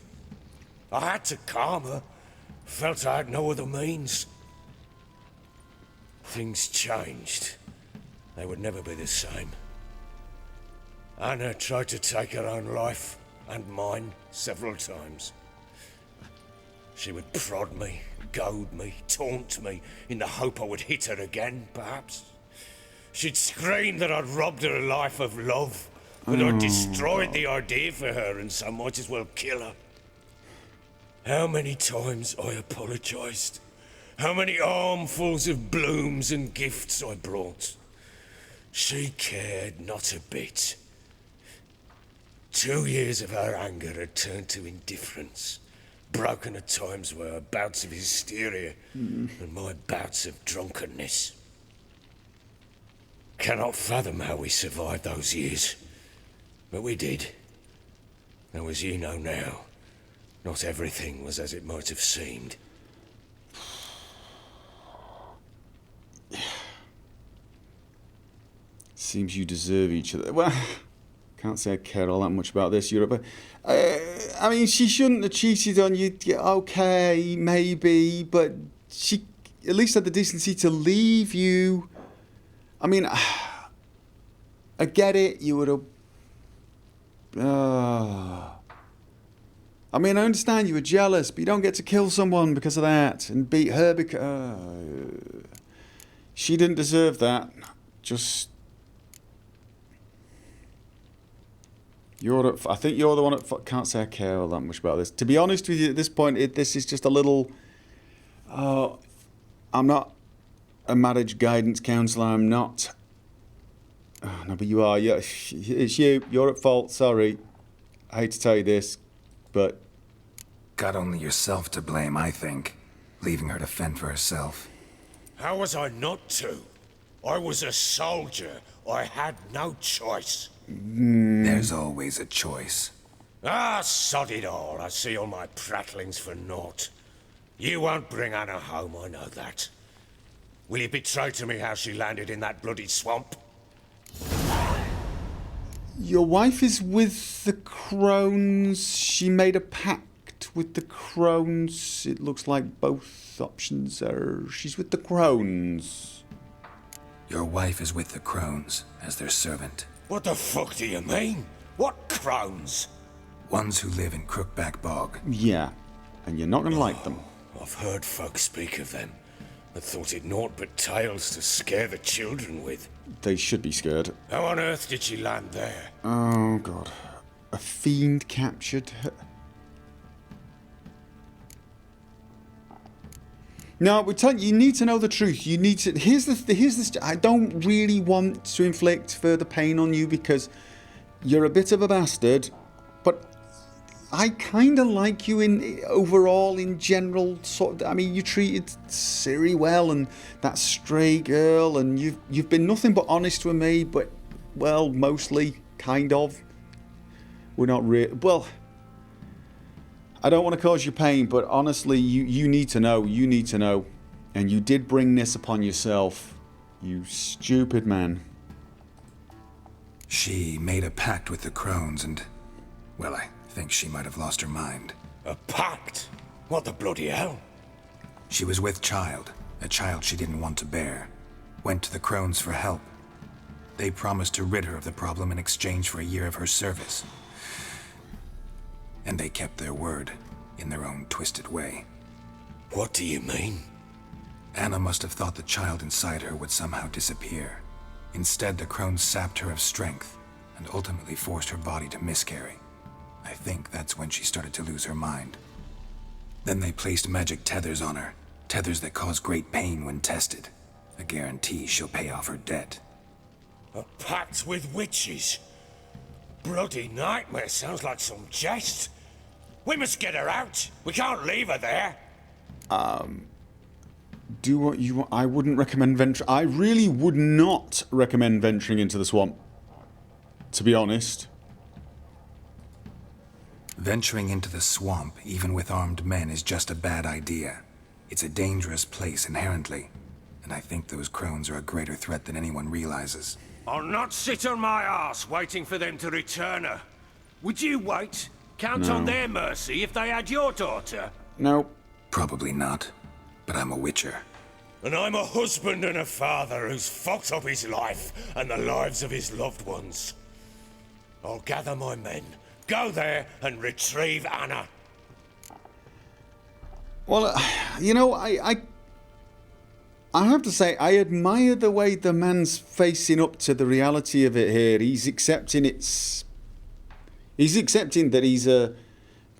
I had to calm her. Felt I had no other means. Things changed. They would never be the same. Anna tried to take her own life, and mine, several times. She would prod me, goad me, taunt me, in the hope I would hit her again, perhaps. She'd scream that I'd robbed her a life of love, that I'd destroyed the idea for her, and so might as well kill her. How many times I apologized. How many armfuls of blooms and gifts I brought. She cared not a bit. 2 years of her anger had turned to indifference, broken at times by her bouts of hysteria and my bouts of drunkenness. Cannot fathom how we survived those years, but we did. Though as you know now, not everything was as it might have seemed. Seems you deserve each other. Well, can't say I care all that much about this, Europe. I mean, she shouldn't have cheated on you. Yeah, okay, maybe, but she at least had the decency to leave you. I mean, I get it. You would have. I mean, I understand you were jealous, but you don't get to kill someone because of that and beat her because she didn't deserve that. Just. I think you're the one that can't say I care all that much about this. To be honest with you, at this point, this is just a little. I'm not a marriage guidance counsellor. I'm not. Oh, no, but you are. Yeah, it's you. You're at fault. Sorry. I hate to tell you this, but. Got only yourself to blame, I think. Leaving her to fend for herself. How was I not to? I was a soldier. I had no choice. There's always a choice. Ah, sod it all. I see all my prattlings for naught. You won't bring Anna home, I know that. Will you betray to me how she landed in that bloody swamp? Your wife is with the crones. She made a pact with the crones. It looks like both options are... She's with the crones. Your wife is with the crones as their servant. What the fuck do you mean? What crones? Ones who live in Crookback Bog. Yeah, and you're not going to like them. I've heard folk speak of them, but thought it naught but tales to scare the children with. They should be scared. How on earth did she land there? Oh, God. A fiend captured her. No, we're telling you, you need to know the truth. You need to. Here's the. I don't really want to inflict further pain on you because you're a bit of a bastard, but I kind of like you in overall, in general. Sort of, I mean, you treated Ciri well, and that stray girl, and you've been nothing but honest with me. But well, mostly, kind of. We're not really well. I don't want to cause you pain, but honestly, you need to know. You need to know. And you did bring this upon yourself. You stupid man. She made a pact with the crones and... Well, I think she might have lost her mind. A pact? What the bloody hell? She was with child. A child she didn't want to bear. Went to the crones for help. They promised to rid her of the problem in exchange for a year of her service. And they kept their word, in their own twisted way. What do you mean? Anna must have thought the child inside her would somehow disappear. Instead, the crones sapped her of strength, and ultimately forced her body to miscarry. I think that's when she started to lose her mind. Then they placed magic tethers on her, tethers that cause great pain when tested. A guarantee she'll pay off her debt. A pact with witches? Bloody nightmare, sounds like some jest. We must get her out. We can't leave her there. Do what you want. I wouldn't recommend venturing. I really would not recommend venturing into the swamp. to be honest. Venturing into the swamp, even with armed men, is just a bad idea. It's a dangerous place inherently, and I think those crones are a greater threat than anyone realizes. I'll not sit on my ass waiting for them to return her. Would you wait? Count on their mercy if they had your daughter? No. Probably not, but I'm a witcher. And I'm a husband and a father who's fucked up his life and the lives of his loved ones. I'll gather my men, go there and retrieve Anna. Well, you know, I have to say, I admire the way the man's facing up to the reality of it here. He's accepting that he's a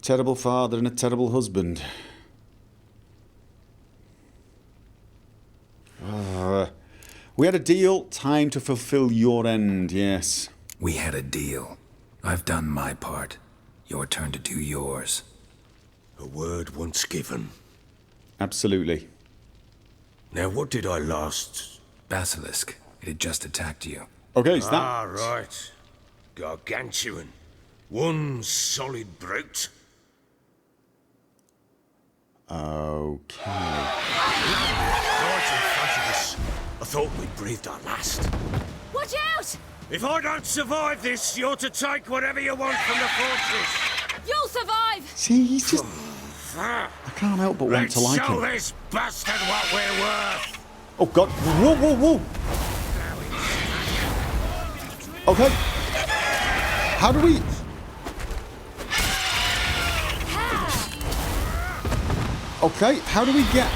terrible father and a terrible husband. We had a deal, time to fulfill your end, yes. We had a deal. I've done my part. Your turn to do yours. A word once given. Absolutely. Now, what did I last? Basilisk. It had just attacked you. Okay, so that... Ah, right. Gargantuan. One solid brute. Okay. Right in front of us. I thought we'd breathed our last. Watch out! If I don't survive this, you're to take whatever you want from the fortress. You'll survive! See, he's just... I can't help but want to like Let's show him. this bastard what we're worth. Oh, God. Whoa, whoa, whoa. Okay. How do we... Okay, how do we get...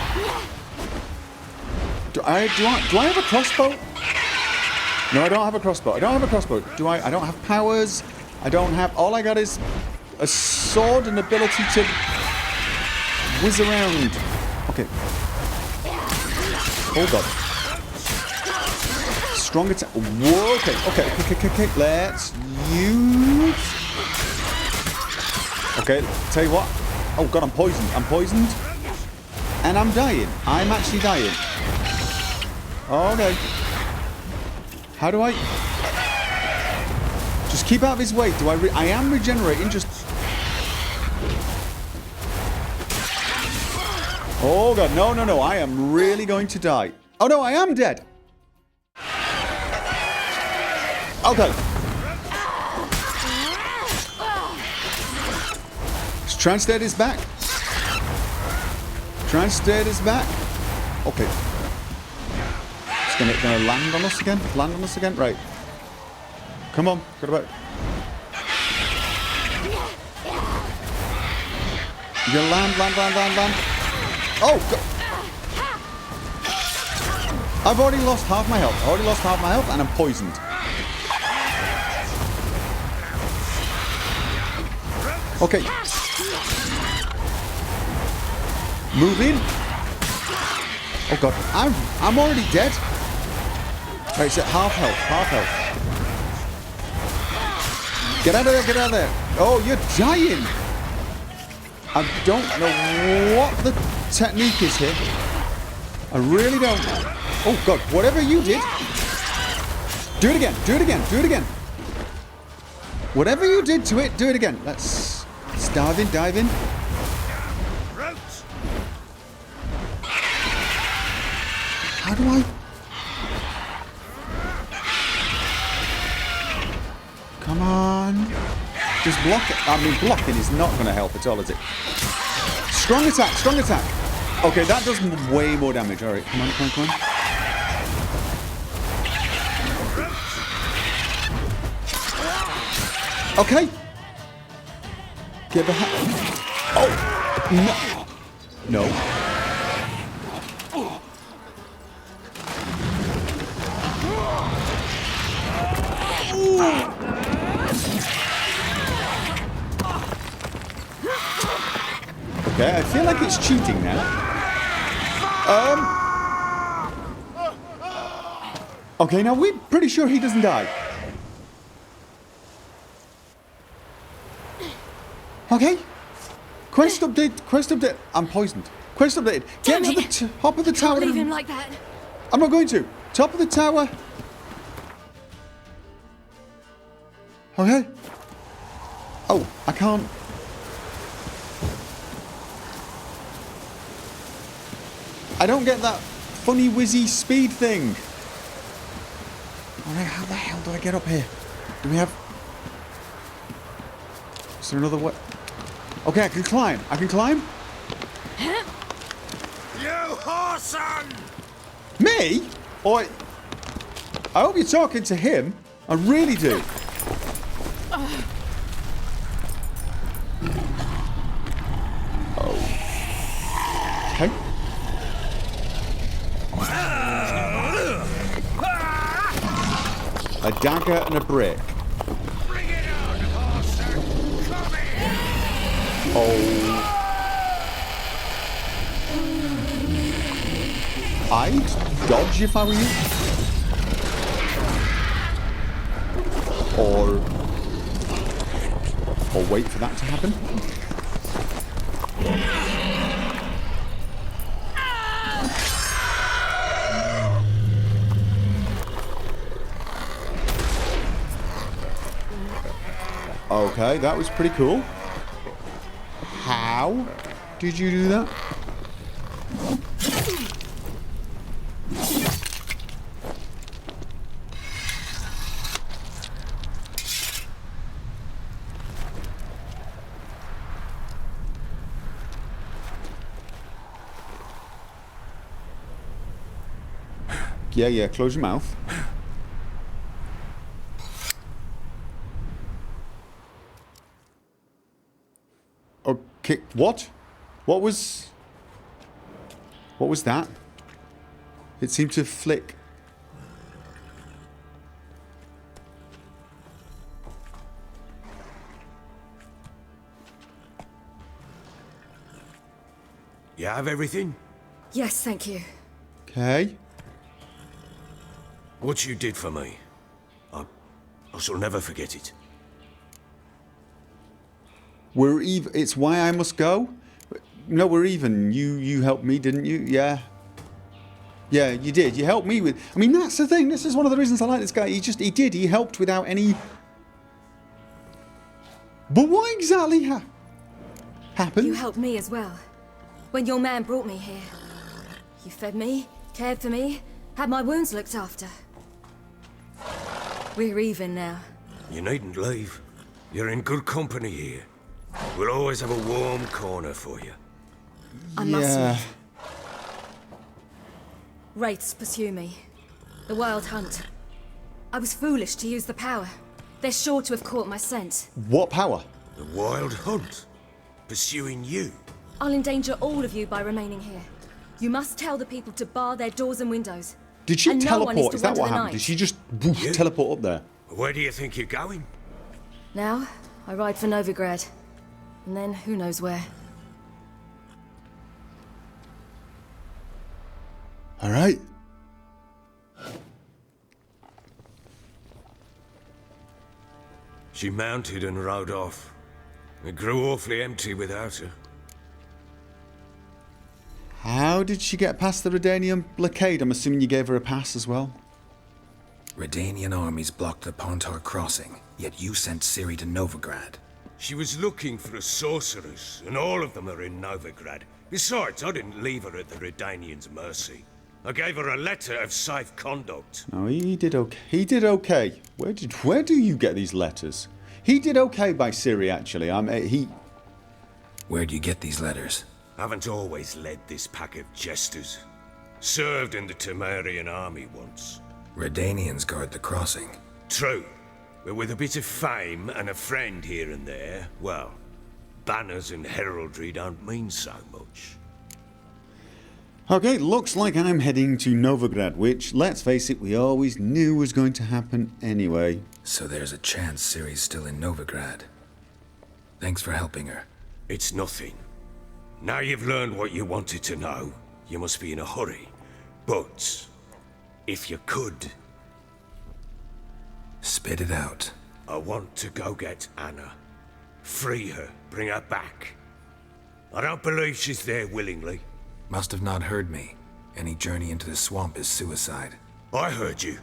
Do I have a crossbow? No, I don't have a crossbow. I don't have a crossbow. I don't have powers. I don't have... All I got is a sword and ability to whiz around. Okay. Oh, God. Strong attack. Whoa, okay. Let's use... Okay, tell you what. Oh, God, I'm poisoned. And I'm dying. I'm actually dying. Okay. How do I... Just keep out of his way. I am regenerating, just... Oh, God. No. I am really going to die. Oh, no, I am dead. Okay. Translate is back. Translate is back. Okay. It's gonna land on us again. Right. Come on. Got about. You're gonna land. Oh, God. I've already lost half my health. And I'm poisoned. Okay. Move in. Oh, God. I'm already dead. Right, so half health. Get out of there. Oh, you're dying. I don't know what the technique is here. I really don't. Oh, God. Whatever you did. Do it again. Whatever you did to it, do it again. Let's dive in. How do I... Come on. Just block it. I mean, blocking is not going to help at all, is it? Strong attack. Okay, that does way more damage. All right, come on. Okay. Get behind. Oh, no. Okay, I feel like it's cheating now. Okay, now we're pretty sure he doesn't die. Okay. Quest update. I'm poisoned. Quest update. Get to the top of the tower. Leave him like that. I'm not going to. Top of the tower. Okay. Oh, I can't. I don't get that funny whizzy speed thing. Alright, how the hell do I get up here? Do we have... Is there another way? Okay, I can climb. I can climb? You whoreson! Me? Or... I hope you're talking to him. I really do. Okay. A dagger and a brick. Bring it on, whoreson! Come here! Oh. I'd dodge if I were you. Or wait for that to happen. Okay, that was pretty cool. How did you do that? Yeah, close your mouth. Okay, what? What was that? It seemed to flick. You have everything? Yes, thank you. Okay. What you did for me, I shall never forget it. We're even. It's why I must go. No, we're even. You helped me, didn't you? Yeah. Yeah, you did. You helped me with. I mean, that's the thing. This is one of the reasons I like this guy. He did. He helped without any. But what exactly happened? You helped me as well. When your man brought me here, you fed me, cared for me, had my wounds looked after. We're even now. You needn't leave. You're in good company here. We'll always have a warm corner for you. I must leave. Wraiths pursue me. The wild hunt. I was foolish to use the power. They're sure to have caught my scent. What power? The wild hunt? Pursuing you? I'll endanger all of you by remaining here. You must tell the people to bar their doors and windows. Did she And no one teleport? to Is that wander what the happened? night. Did she just teleport up there? Where do you think you're going? Now, I ride for Novigrad. And then, who knows where. All right. She mounted and rode off. It grew awfully empty without her. How did she get past the Redanian blockade? I'm assuming you gave her a pass as well. Redanian armies blocked the Pontar crossing, yet you sent Ciri to Novigrad. She was looking for a sorceress, and all of them are in Novigrad. Besides, I didn't leave her at the Redanians' mercy. I gave her a letter of safe conduct. No, he did okay. He did okay. Where do you get these letters? He did okay by Ciri, actually. Where do you get these letters? Haven't always led this pack of jesters. Served in the Temerian army once. Redanians guard the crossing. True. But with a bit of fame and a friend here and there, well, banners and heraldry don't mean so much. Okay, looks like I'm heading to Novigrad, which, let's face it, we always knew was going to happen anyway. So there's a chance Ciri's still in Novigrad. Thanks for helping her. It's nothing. Now you've learned what you wanted to know, you must be in a hurry. But, if you could... Spit it out. I want to go get Anna. Free her, bring her back. I don't believe she's there willingly. Must have not heard me. Any journey into the swamp is suicide. I heard you,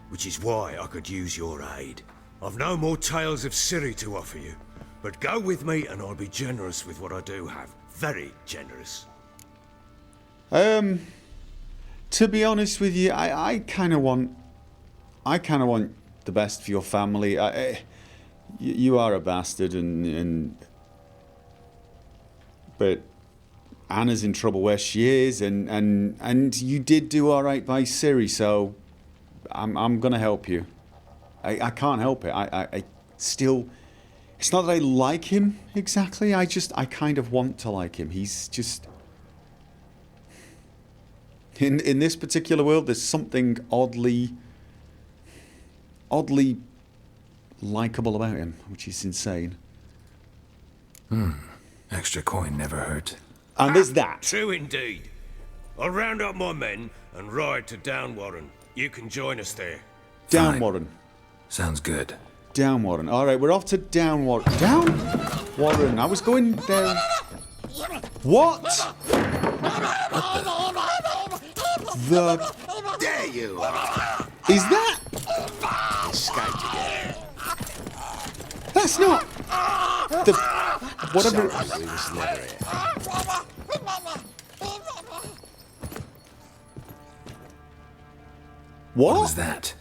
which is why I could use your aid. I've no more tales of Ciri to offer you, but go with me and I'll be generous with what I do have. Very generous. To be honest with you, I kind of want the best for your family. You are a bastard, but Anna's in trouble where she is, and you did do all right by Ciri, so I'm gonna help you. I can't help it. I still. It's not that I like him exactly. I kind of want to like him. He's just. In this particular world, there's something oddly likable about him, which is insane. Extra coin never hurt. And there's that. True indeed. I'll round up my men and ride to Downwarren. You can join us there. Downwarren. Sounds good. Downwarren. All right, we're off to Downwarren. Downwarren. I was going there. What? There you are. Is that? Escaped again. That's not the whatever. Sorry, we was never here. What? What was that?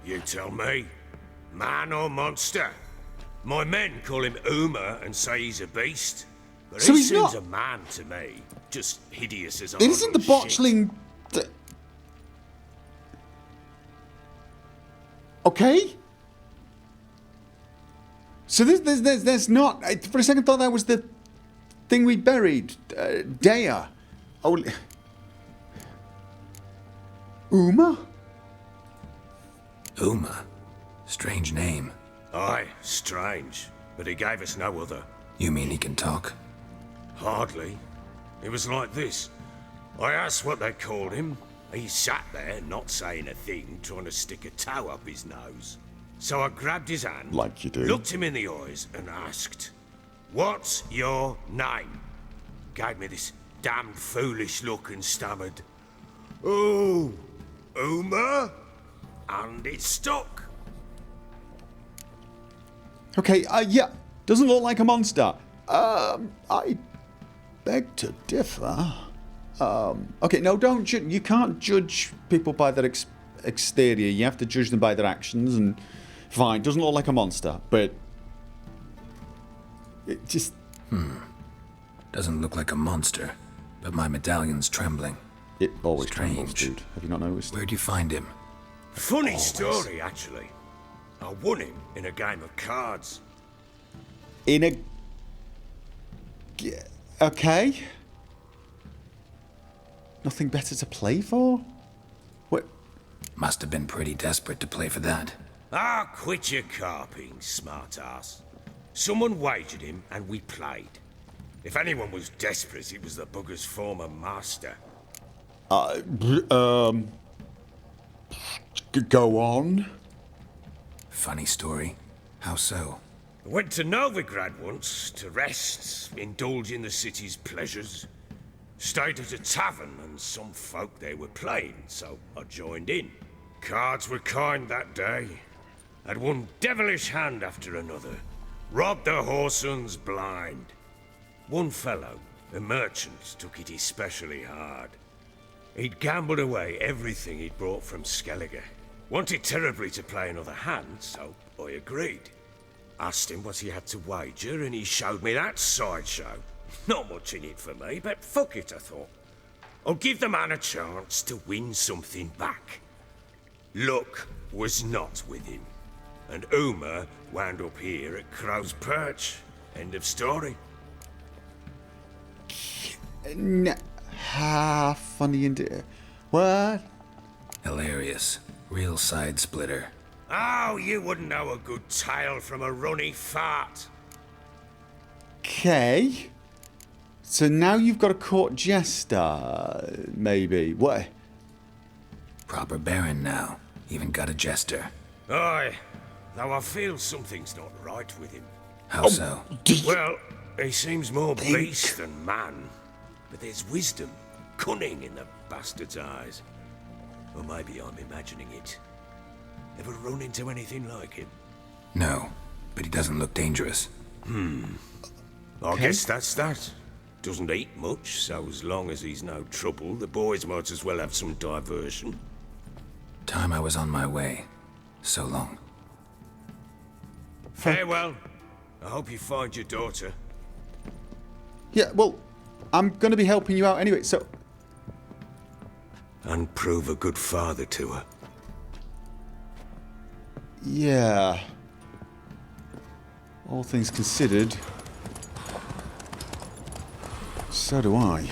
You tell me. Man or monster? My men call him Uma and say he's a beast. But So he he's seems not- a man to me. Just hideous as It isn't the botchling. Okay. So there's not. For a second, thought that was the thing we buried. Dea. Oh. Uma. Uma? Strange name. Aye, strange. But he gave us no other. You mean he can talk? Hardly. It was like this. I asked what they called him. He sat there, not saying a thing, trying to stick a toe up his nose. So I grabbed his hand, Like you do. looked him in the eyes, and asked, "What's your name?" Gave me this damned foolish look and stammered, "Oh, Uma?" And it stuck. Okay. Yeah. Doesn't look like a monster. I beg to differ. Okay, no, don't you can't judge people by their exterior. You have to judge them by their actions, and fine, doesn't look like a monster, but it just... Doesn't look like a monster, but my medallion's trembling. It always trembles, Strange. dude. Have you not noticed? Where'd you find him? Funny story, actually. I won him in a game of cards. In a... Okay. Nothing better to play for? What? Must have been pretty desperate to play for that. Ah, quit your carping, smartass. Someone wagered him and we played. If anyone was desperate, it was the bugger's former master. Go on. Funny story. How so? I went to Novigrad once to rest, indulge in the city's pleasures. Stayed at a tavern and some folk there were playing, so I joined in. Cards were kind that day. Had one devilish hand after another. Robbed the whoresons blind. One fellow, a merchant, took it especially hard. He'd gambled away everything he'd brought from Skellige. Wanted terribly to play another hand, so I agreed. Asked him what he had to wager, and he showed me that sideshow. Not much in it for me, but fuck it, I thought. I'll give the man a chance to win something back. Luck was not with him, and Uma wound up here at Crow's Perch. End of story. Funny indeed. What? Hilarious. Real side splitter. Oh, you wouldn't know a good tale from a runny fart. Okay. So now you've got a court jester, maybe. What? Proper Baron now. Even got a jester. Aye, though I feel something's not right with him. How so? Well, he seems more beast than man. But there's wisdom, cunning in the bastard's eyes. Or maybe I'm imagining it. Ever run into anything like him? No, but he doesn't look dangerous. I guess that's that. Doesn't eat much, so as long as he's no trouble, the boys might as well have some diversion. Time I was on my way. So long. Farewell. I hope you find your daughter. Yeah, well, I'm going to be helping you out anyway, so... And prove a good father to her. Yeah. All things considered... So do I.